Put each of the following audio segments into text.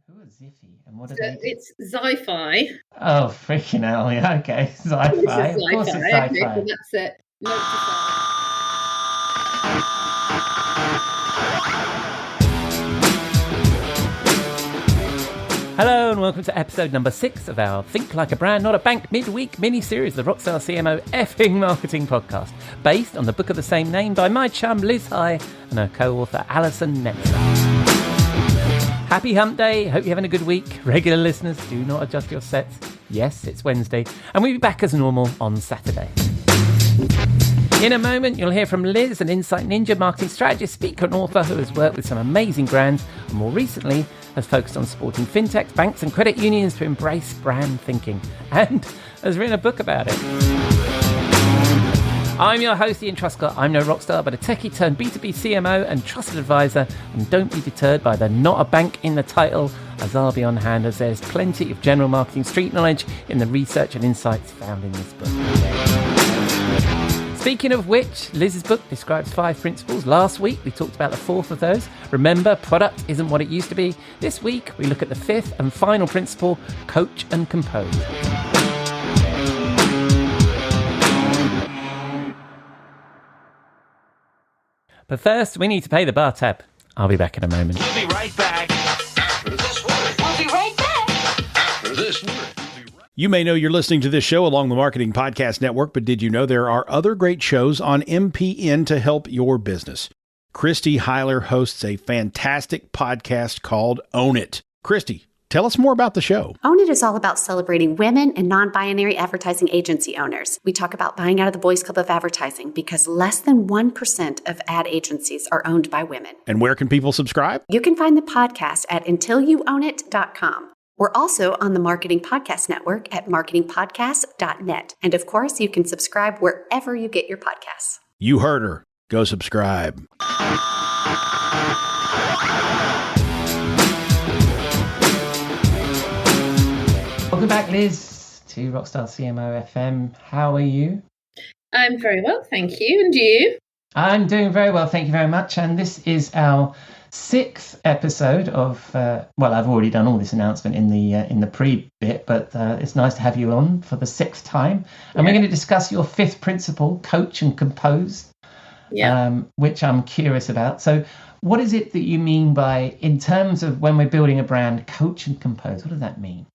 Who are ZiFi and what do So they do? it's ZiFi. Oh, freaking hell. Yeah, okay. Sci-fi. This is Of course it's ZiFi. Okay, so sci-fi. that's it. Note to self. Hello and welcome to episode number 6 of our Think Like a Brand, Not a Bank midweek mini-series, the Rockstar CMO effing marketing podcast, based on the book of the same name by my chum Liz High and her co-author Alison Metzer. Happy hump day, hope you're having a good week. Regular listeners, do not adjust your sets. Yes, it's Wednesday, and we'll be back as normal on Saturday. In a moment, you'll hear from Liz, an Insight Ninja marketing strategist, speaker and author who has worked with some amazing brands and more recently has focused on supporting fintechs, banks and credit unions to embrace brand thinking and has written a book about it. I'm your host, Ian Truscott. I'm no rockstar, but a techie turned B2B CMO and trusted advisor, and don't be deterred by the not a bank in the title, as I'll be on hand as there's plenty of general marketing street knowledge in the research and insights found in this book. Speaking of which, Liz's book describes 5 principles. Last week, we talked about the 4th of those. Remember, product isn't what it used to be. This week, we look at the 5th and final principle, coach and compose. But first, we need to pay the bar tab. I'll be back in a moment. We'll be right back after this word. We'll be right back. After this word. You may know you're listening to this show along the Marketing Podcast Network, but did you know there are other great shows on MPN to help your business? Christy Heiler hosts a fantastic podcast called Own It. Christy, tell us more about the show. Own It is all about celebrating women and non-binary advertising agency owners. We talk about buying out of the boys' club of advertising because less than 1% of ad agencies are owned by women. And where can people subscribe? You can find the podcast at untilyouownit.com. We're also on the Marketing Podcast Network at marketingpodcast.net. And of course, you can subscribe wherever you get your podcasts. You heard her. Go subscribe. Welcome back, Liz, to Rockstar CMO FM. How are you? I'm very well, thank you. And you? I'm doing very well, thank you very much. And this is our 6th episode of, well, I've already done all this announcement in the pre-bit, but it's nice to have you on for the 6th time. And we're going to discuss your 5th principle, coach and compose, which I'm curious about. So what is it that you mean by, in terms of when we're building a brand, coach and compose? What does that mean?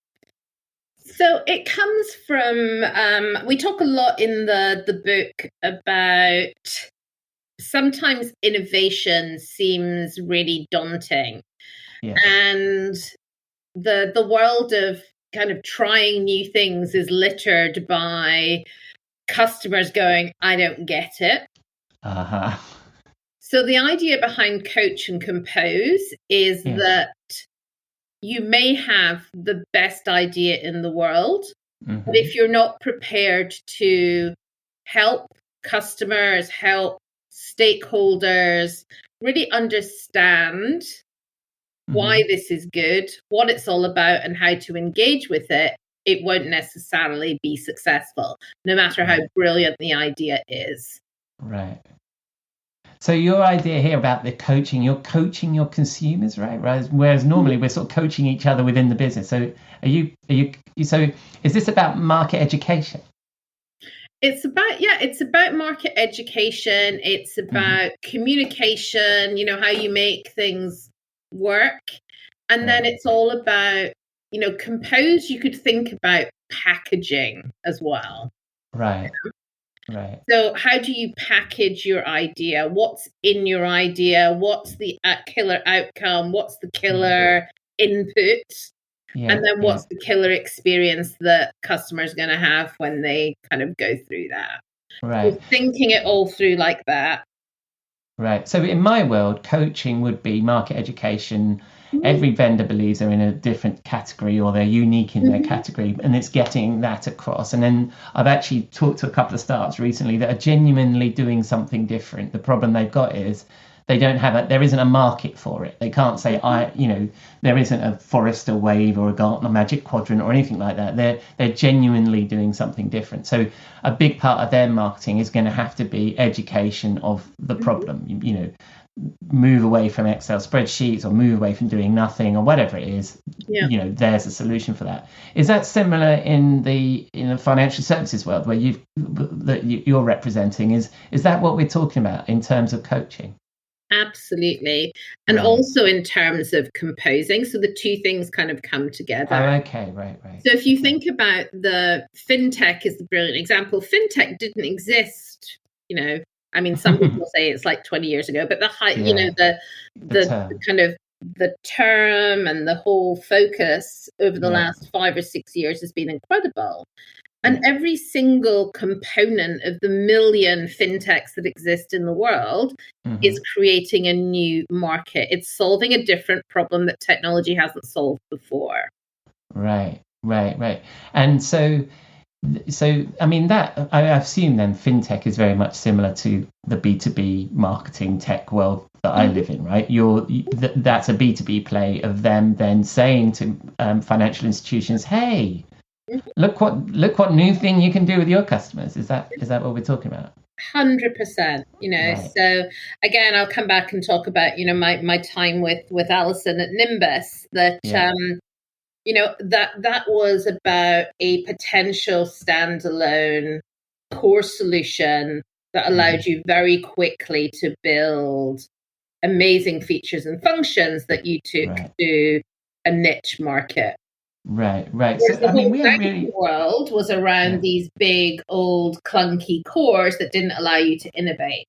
So it comes from, we talk a lot in the book about sometimes innovation seems really daunting. Yes. And the world of kind of trying new things is littered by customers going, I don't get it. Uh-huh. So the idea behind coach and compose is that you may have the best idea in the world, but if you're not prepared to help customers, help stakeholders really understand why this is good, what it's all about, and how to engage with it, it won't necessarily be successful, no matter how brilliant the idea is. Right. So your idea here about the coaching, you're coaching your consumers, right? Whereas normally we're sort of coaching each other within the business. So so is this about market education? It's about market education. It's about communication, how you make things work. And then it's all about, compose, you could think about packaging as well. Right. Right. So how do you package your idea? What's in your idea? What's the killer outcome? What's the killer input? Yeah, and then what's the killer experience that customers going to have when they kind of go through that? Right. So thinking it all through like that. Right. So in my world, coaching would be market education. Every vendor believes they're in a different category or they're unique in their category, and it's getting that across. And then I've actually talked to a couple of startups recently that are genuinely doing something different. The problem they've got is there isn't a market for it. They can't say, there isn't a Forrester Wave or a Gartner Magic Quadrant or anything like that. They're genuinely doing something different. So a big part of their marketing is going to have to be education of the problem. move away from Excel spreadsheets or move away from doing nothing or whatever it is, there's a solution for that. Is that similar in the financial services world where you're representing? Is that what we're talking about in terms of coaching? Absolutely. And also in terms of composing. So the two things kind of come together. Oh, okay, right. So if you think about the fintech is the brilliant example. Fintech didn't exist, some people say it's like 20 years ago, but the kind of the term and the whole focus over the last 5 or 6 years has been incredible. And every single component of the million fintechs that exist in the world is creating a new market. It's solving a different problem that technology hasn't solved before. Right. And so I mean, that I assume then fintech is very much similar to the B2B marketing tech world that I live in, right? That's a B2B play of them then saying to financial institutions, hey, look what new thing you can do with your customers. Is that what we're talking about? 100%. Right. So again, I'll come back and talk about my time with Alison at Nimbus. That that was about a potential standalone core solution that allowed you very quickly to build amazing features and functions that you took to a niche market. Right. So the whole banking world was around these big, old, clunky cores that didn't allow you to innovate.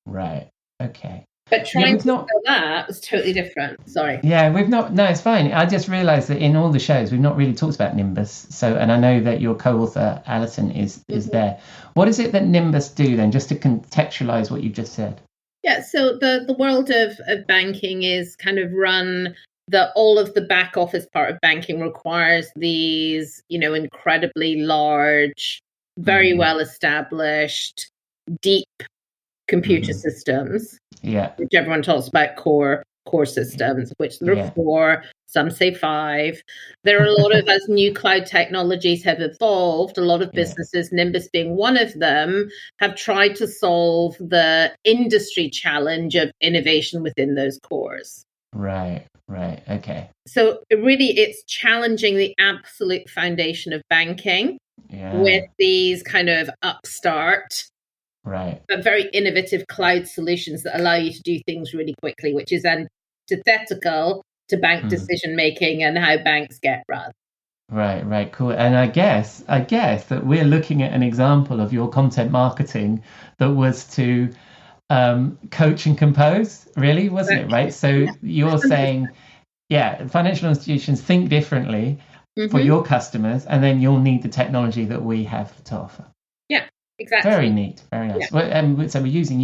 Right. Okay. But trying to sell that was totally different. Sorry. Yeah, we've not. No, it's fine. I just realised that in all the shows we've not really talked about Nimbus. So, and I know that your co-author Alison is there. What is it that Nimbus do then, just to contextualise what you just said? Yeah. So the world of banking is kind of run. All of the back office part of banking requires these, incredibly large, very well established, deep computer systems. Yeah. Which everyone talks about core systems, which there are 4, some say 5. There are a lot of, as new cloud technologies have evolved, a lot of businesses, Nimbus being one of them, have tried to solve the industry challenge of innovation within those cores. Right. Okay. So it's challenging the absolute foundation of banking with these kind of upstart, but very innovative cloud solutions that allow you to do things really quickly, which is antithetical to bank decision making and how banks get run. Right, cool. And I guess that we're looking at an example of your content marketing that was to coach and compose, really, wasn't it? Right. So you're saying, financial institutions think differently for your customers, and then you'll need the technology that we have to offer. Yeah, exactly. Very neat, very nice. Yeah. So we're using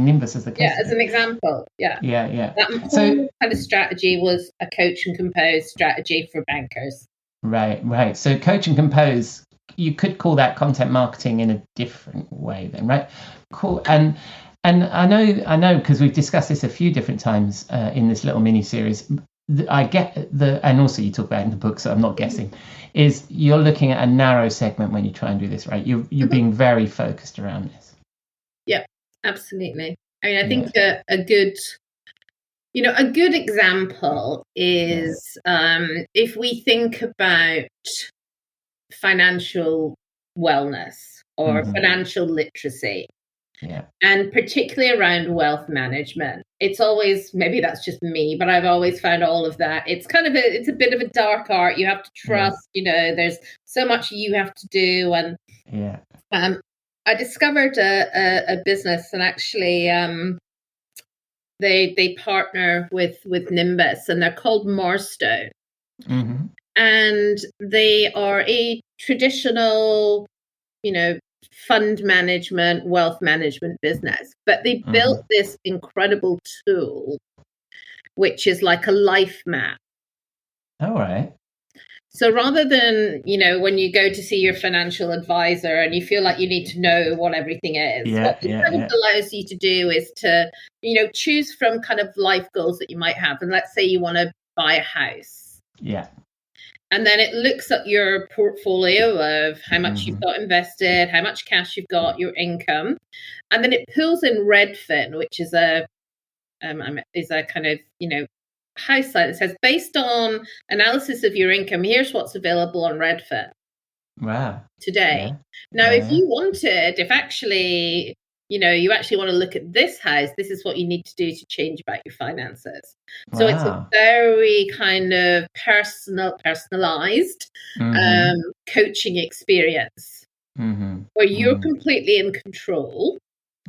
Nimbus as the case. Yeah, as an example. Yeah. That whole kind of strategy was a coach and compose strategy for bankers. Right. So coach and compose, you could call that content marketing in a different way then, right? Cool. And I know because we've discussed this a few different times in this little mini series. I get and also you talk about it in the book, so I'm not guessing, is you're looking at a narrow segment when you try and do this, right? You're being very focused around this. Yeah, absolutely. I mean, I think a good example is if we think about financial wellness or financial literacy. Yeah. And particularly around wealth management. It's always, maybe that's just me, but I've always found all of that. It's kind of it's a bit of a dark art. You have to trust, there's so much you have to do. And I discovered a business, and actually they partner with Nimbus, and they're called Marstone. And they are a traditional, fund management, wealth management business. But they built this incredible tool, which is like a life map. All right. So rather than, when you go to see your financial advisor and you feel like you need to know what everything is, what it kind of allows you to do is to, choose from kind of life goals that you might have. And let's say you want to buy a house. Yeah. And then it looks at your portfolio of how much you've got invested, how much cash you've got, your income. And then it pulls in Redfin, which is a is a kind of, house site that says, based on analysis of your income, here's what's available on Redfin. Wow. Today. Yeah. Now, if actually, you actually want to look at this house, this is what you need to do to change about your finances. So it's a very kind of personalized coaching experience where you're completely in control,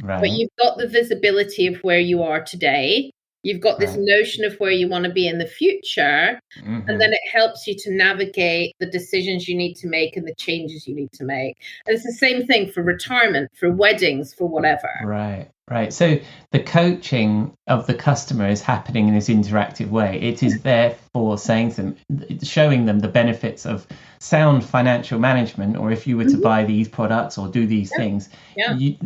but you've got the visibility of where you are today. You've got this notion of where you want to be in the future, and then it helps you to navigate the decisions you need to make and the changes you need to make. And it's the same thing for retirement, for weddings, for whatever. Right. So the coaching of the customer is happening in this interactive way. It is therefore saying to them, showing them the benefits of sound financial management, or if you were to buy these products or do these things,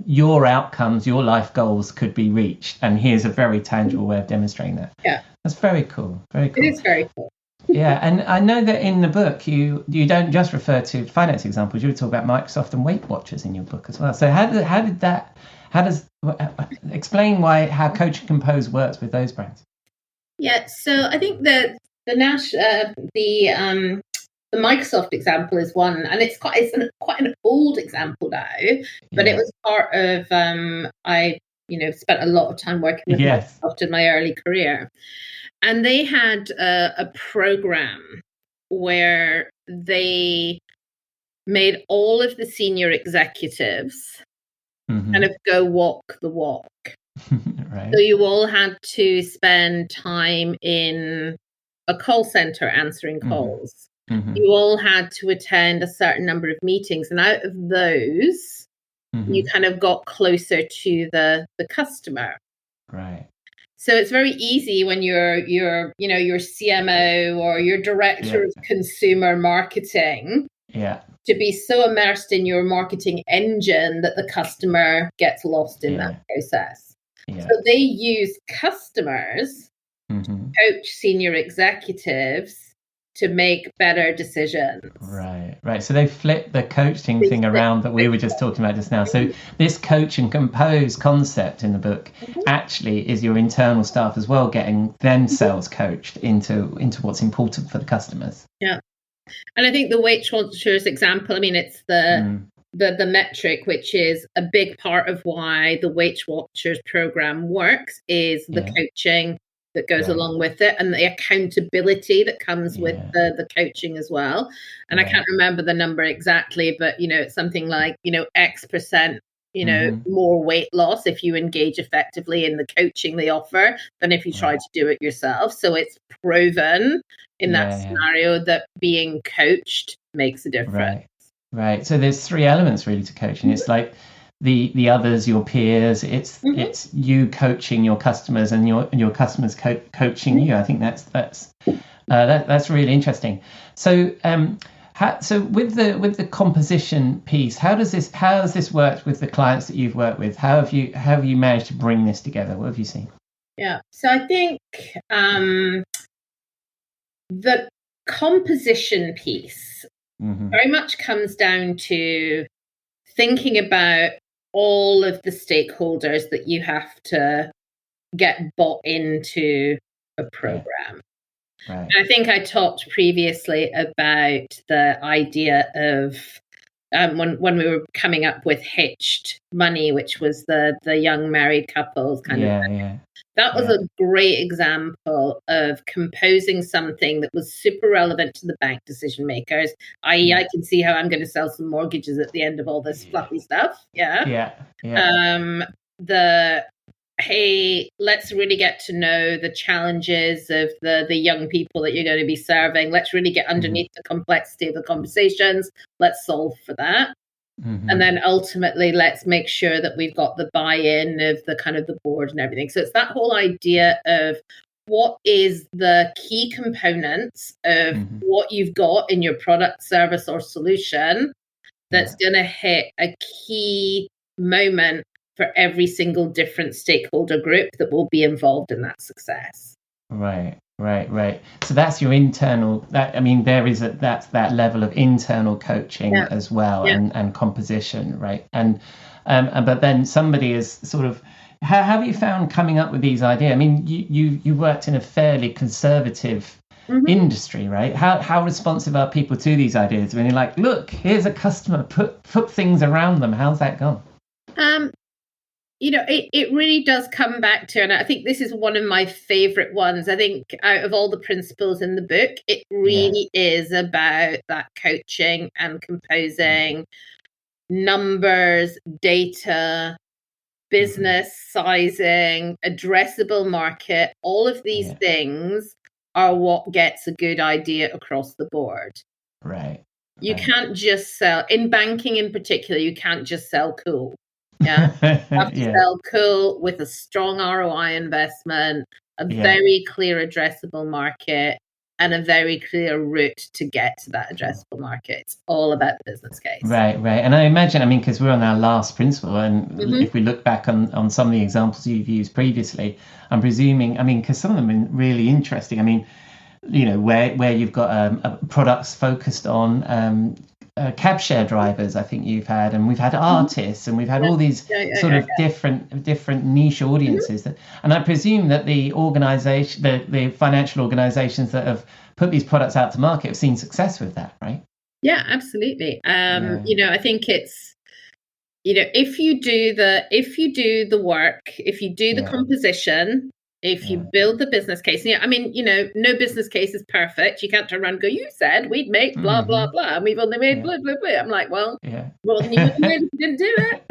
your outcomes, your life goals could be reached. And here's a very tangible way of demonstrating that. Yeah. That's very cool. Very cool. It is very cool. Yeah, and I know that in the book you don't just refer to finance examples. You talk about Microsoft and Weight Watchers in your book as well. So explain how Coach and Compose works with those brands? Yeah, so I think the Microsoft example is one, and it's quite an old example now, but it was part of I spent a lot of time working with Microsoft in my early career, and they had a program where they made all of the senior executives kind of go walk the walk. Right. So you all had to spend time in a call center answering calls. You all had to attend a certain number of meetings, and out of those, you kind of got closer to the customer. Right. So it's very easy when your CMO or your director of consumer marketing to be so immersed in your marketing engine that the customer gets lost in that process. So they use customers, coach senior executives to make better decisions. Right. So they flip the coaching thing around that we were just talking about just now. So this coach and compose concept in the book actually is your internal staff as well getting themselves coached into what's important for the customers. Yeah. And I think the Weight Watchers example, I mean, it's the metric, which is a big part of why the Weight Watchers program works, is the coaching that goes along with it, and the accountability that comes with the coaching as well. And I can't remember the number exactly, but it's something like X percent more weight loss if you engage effectively in the coaching they offer than if you try to do it yourself. So it's proven in that scenario that being coached makes a difference. Right. So there's three elements really to coaching. It's like the others, your peers. It's you coaching your customers and your customers coaching you. I think that's really interesting. So so with the composition piece, how has this worked with the clients that you've worked with? How have you managed to bring this together? What have you seen? Yeah. So I think the composition piece very much comes down to thinking about all of the stakeholders that you have to get bought into a program. Right. I think I talked previously about the idea of when we were coming up with Hitched Money, which was the young married couples kind of thing. Yeah. That was a great example of composing something that was super relevant to the bank decision makers, i.e. I can see how I'm going to sell some mortgages at the end of all this fluffy stuff. Hey, let's really get to know the challenges of the young people that you're going to be serving. Let's really get underneath the complexity of the conversations. Let's solve for that. And then ultimately, let's make sure that we've got the buy-in of the kind of the board and everything. So it's that whole idea of what is the key components of what you've got in your product, service, or solution that's going to hit a key moment for every single different stakeholder group that will be involved in that success. Right. So that's your internal. That's that level of internal coaching as well, and composition, right? And but then somebody is sort of how have you found coming up with these ideas? I mean, you worked in a fairly conservative industry, right? How responsive are people to these ideas when you're like, look, here's a customer, put things around them? How's that gone? It really does come back to, and I think this is one of my favorite ones. I think out of all the principles in the book, it really is about that coaching and composing, numbers, data, business sizing, addressable market. All of these things are what gets a good idea across the board. Right. You can't just sell, in banking in particular, you can't just sell cool. Yeah, you have to sell cool with a strong ROI investment, a very clear addressable market, and a very clear route to get to that addressable market. It's all about the business case. Right. And I imagine, I mean, because we're on our last principle, and if we look back on some of the examples you've used previously, I'm presuming, I mean, because some of them are really interesting. I mean, where you've got products focused on cab share drivers, I think you've had, and we've had artists, and we've had all these sort of different niche audiences. And I presume that the organization, the financial organizations that have put these products out to market have seen success with that, right? Yeah, absolutely. I think it's, if you do the work, if you do the composition, if you build the business case, no business case is perfect. You can't turn around and go, you said we'd make blah, blah, blah, and we've only made blah, blah, blah. I'm like, well, you didn't do it.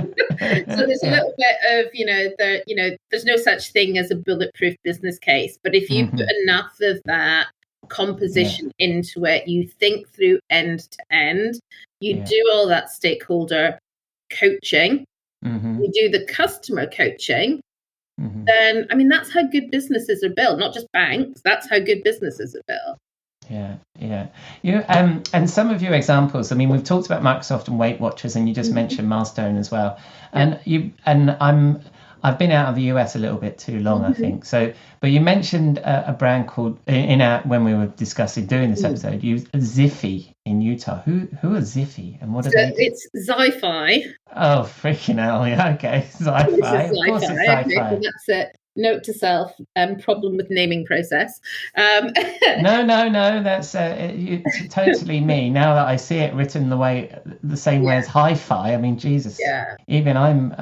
So there's a little bit of, there's no such thing as a bulletproof business case. But if you put enough of that composition into it, you think through end to end, you do all that stakeholder coaching, you do the customer coaching, then, I mean, that's how good businesses are built, not just banks. That's how good businesses are built. And some of your examples, I mean, we've talked about Microsoft and Weight Watchers, and you just mentioned Marstone as well. I've been out of the US a little bit too long, I think. So, but you mentioned a brand called when we were discussing doing this episode, ZiFi in Utah. Who are ZiFi, and what are they? It's ZiFi. Oh, freaking hell! Yeah, okay, ZiFi. Of course, it's ZiFi. Okay, so that's it. Note to self: problem with naming process. No, that's totally me. Now that I see it written the same way as hi-fi, I mean, Jesus. Yeah. Even I'm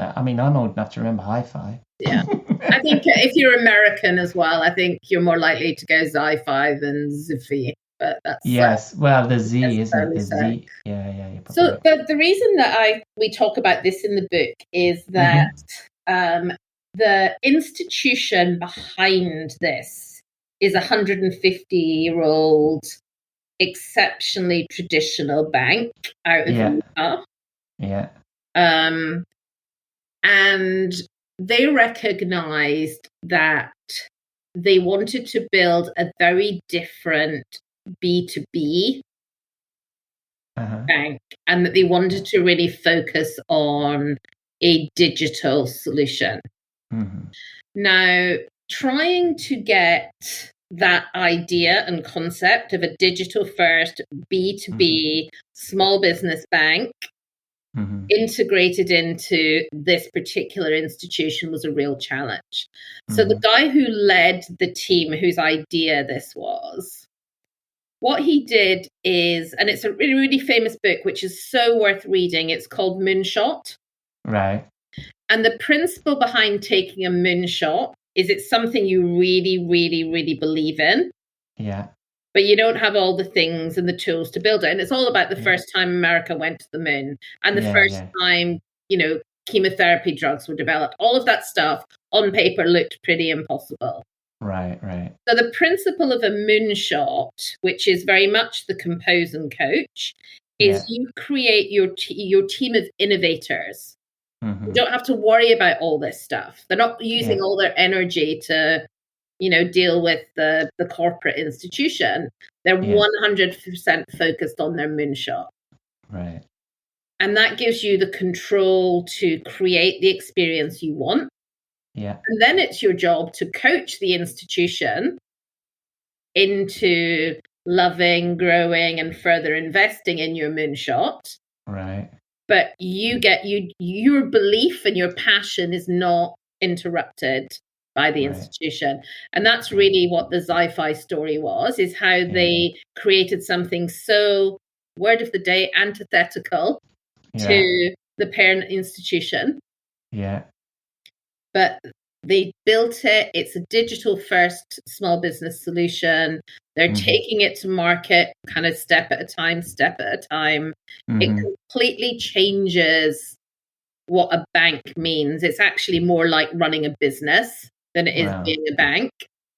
old enough to remember hi-fi. Yeah. I think if you're American as well, I think you're more likely to go ZiFi than ZiFi. But that's well, the Z isn't it? The Z. Yeah. So the reason that we talk about this in the book is that the institution behind this is a 150-year-old, exceptionally traditional bank out of Utah. Yeah. And they recognized that they wanted to build a very different B2B bank, and that they wanted to really focus on a digital solution. Now, trying to get that idea and concept of a digital first B2B small business bank integrated into this particular institution was a real challenge. So the guy who led the team, whose idea this was, what he did is, and it's a really, really famous book, which is so worth reading. It's called Moonshot. Right. And the principle behind taking a moonshot is it's something you really, really, really believe in. Yeah. But you don't have all the things and the tools to build it. And it's all about the first time America went to the moon, and the first time, chemotherapy drugs were developed. All of that stuff on paper looked pretty impossible. Right. So the principle of a moonshot, which is very much the compose and coach, is you create your team of innovators. You don't have to worry about all this stuff. They're not using all their energy to, deal with the corporate institution. They're 100% focused on their moonshot. Right. And that gives you the control to create the experience you want. Yeah. And then it's your job to coach the institution into loving, growing, and further investing in your moonshot. Right. But your belief and your passion is not interrupted by the institution. And that's really what the ZiFi story was, is how they created something so, word of the day, antithetical to the parent institution. Yeah. But they built it. It's a digital first small business solution. They're taking it to market kind of step at a time. It completely changes what a bank means. It's actually more like running a business than it is being a bank.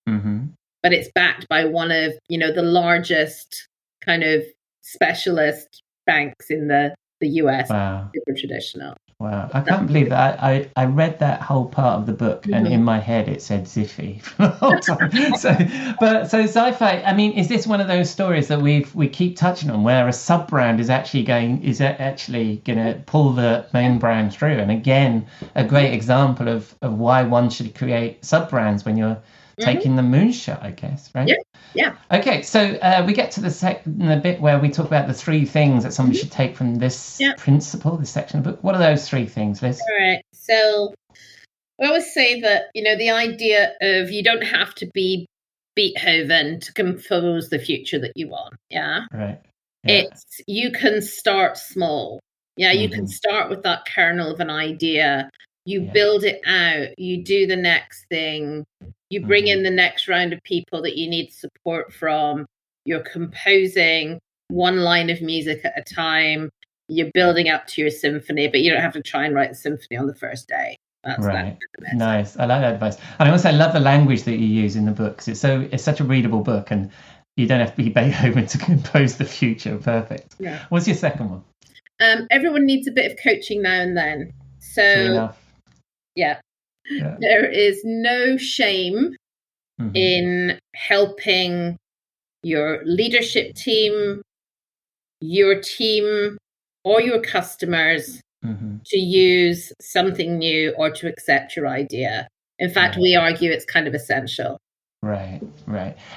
But it's backed by one of, the largest kind of specialist banks in the US. Wow. Super traditional. Wow. I can't believe that. I read that whole part of the book and in my head it said ZiFi for the whole time. So ZiFi, I mean, is this one of those stories that we keep touching on where a sub brand is actually going to pull the main brand through? And again, a great example of why one should create sub brands when you're taking the moonshot, I guess, right? Yeah. Okay, so we get to the bit where we talk about the three things that somebody should take from this principle, this section of the book. What are those three things, Liz? All right. So I always say that, the idea of you don't have to be Beethoven to compose the future that you want. Yeah. Right. Yeah. You can start small. Yeah. You can start with that kernel of an idea. You build it out. You do the next thing. You bring in the next round of people that you need support from. You're composing one line of music at a time. You're building up to your symphony, but you don't have to try and write a symphony on the first day. That's right. Nice. I like that advice. And I also love the language that you use in the books. It's such a readable book, and you don't have to be Beethoven to compose the future. Perfect. Yeah. What's your second one? Everyone needs a bit of coaching now and then. So yeah. There is no shame in helping your leadership team, your team, or your customers to use something new or to accept your idea. In fact, we argue it's kind of essential. Right.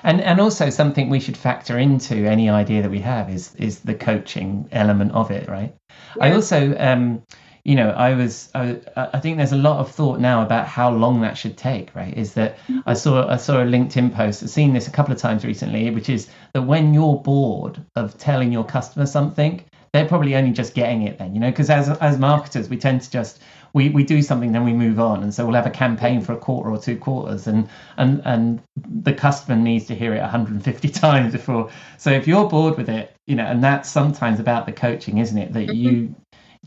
And also something we should factor into any idea that we have is the coaching element of it, right? Yeah. I also I think there's a lot of thought now about how long that should take, right? Is that I saw a LinkedIn post, I've seen this a couple of times recently, which is that when you're bored of telling your customer something, they're probably only just getting it then, because as marketers, we tend to just, we do something, then we move on. And so we'll have a campaign for a quarter or 2 quarters and the customer needs to hear it 150 times before. So if you're bored with it, and that's sometimes about the coaching, isn't it? That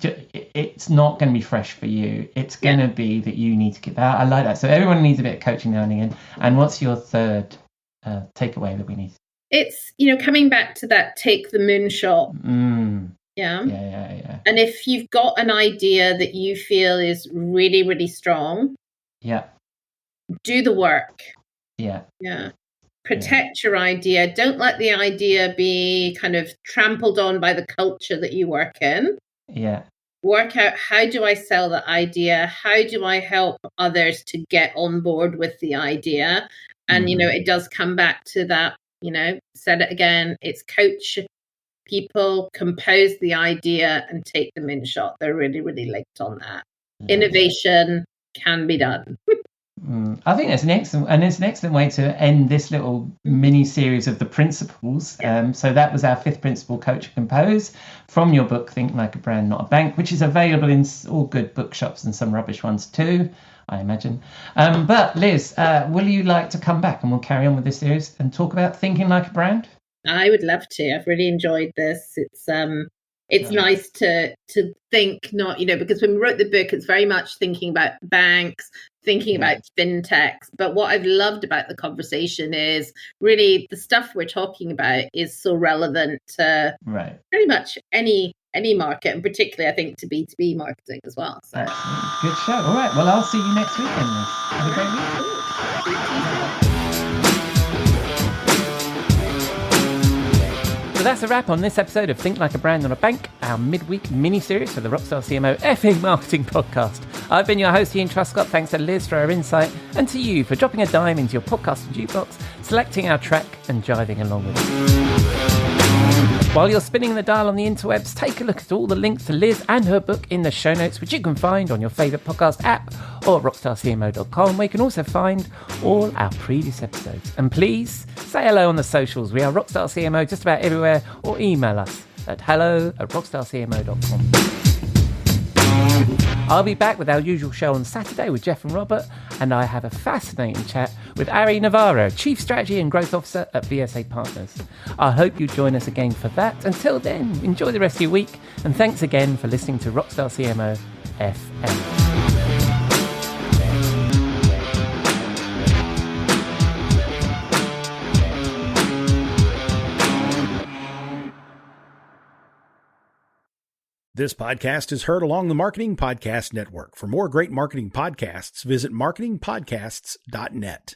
it's not going to be fresh for you. It's going to be that you need to get that. I like that. So everyone needs a bit of coaching now and again. And what's your third takeaway that we need? It's, coming back to that, take the moonshot. Yeah. And if you've got an idea that you feel is really, really strong, do the work. Yeah. Protect your idea. Don't let the idea be kind of trampled on by the culture that you work in. Yeah. Work out, how do I sell the idea? How do I help others to get on board with the idea? And, it does come back to that, said it again, it's coach people, compose the idea and take them in shot. They're really, really linked on that. Innovation can be done. I think that's an excellent way to end this little mini series of the principles. So that was our 5th principle, coach and compose, from your book, Think Like a Brand, Not a Bank, which is available in all good bookshops and some rubbish ones too, I imagine. But Liz, will you like to come back and we'll carry on with this series and talk about thinking like a brand? I would love to. I've really enjoyed this. It's nice to think, not, because when we wrote the book, it's very much thinking about banks, thinking about fintechs. But what I've loved about the conversation is really the stuff we're talking about is so relevant to pretty much any market, and particularly, I think, to B2B marketing as well. So. Good show. All right. Well, I'll see you next week then. Have a great week. So that's a wrap on this episode of Think Like a Brand, Not a Bank, our midweek mini-series for the Rockstar CMO effing marketing podcast. I've been your host, Ian Truscott. Thanks to Liz for her insight, and to you for dropping a dime into your podcast and jukebox, selecting our track and jiving along with it. While you're spinning the dial on the interwebs, take a look at all the links to Liz and her book in the show notes, which you can find on your favourite podcast app or at rockstarcmo.com, where you can also find all our previous episodes. And please say hello on the socials. We are Rockstar CMO just about everywhere, or email us at hello@rockstarcmo.com. I'll be back with our usual show on Saturday with Jeff and Robert, and I have a fascinating chat with Ari Navarro, Chief Strategy and Growth Officer at VSA Partners. I hope you join us again for that. Until then, enjoy the rest of your week, and thanks again for listening to Rockstar CMO FM. This podcast is heard along the Marketing Podcast Network. For more great marketing podcasts, visit marketingpodcasts.net.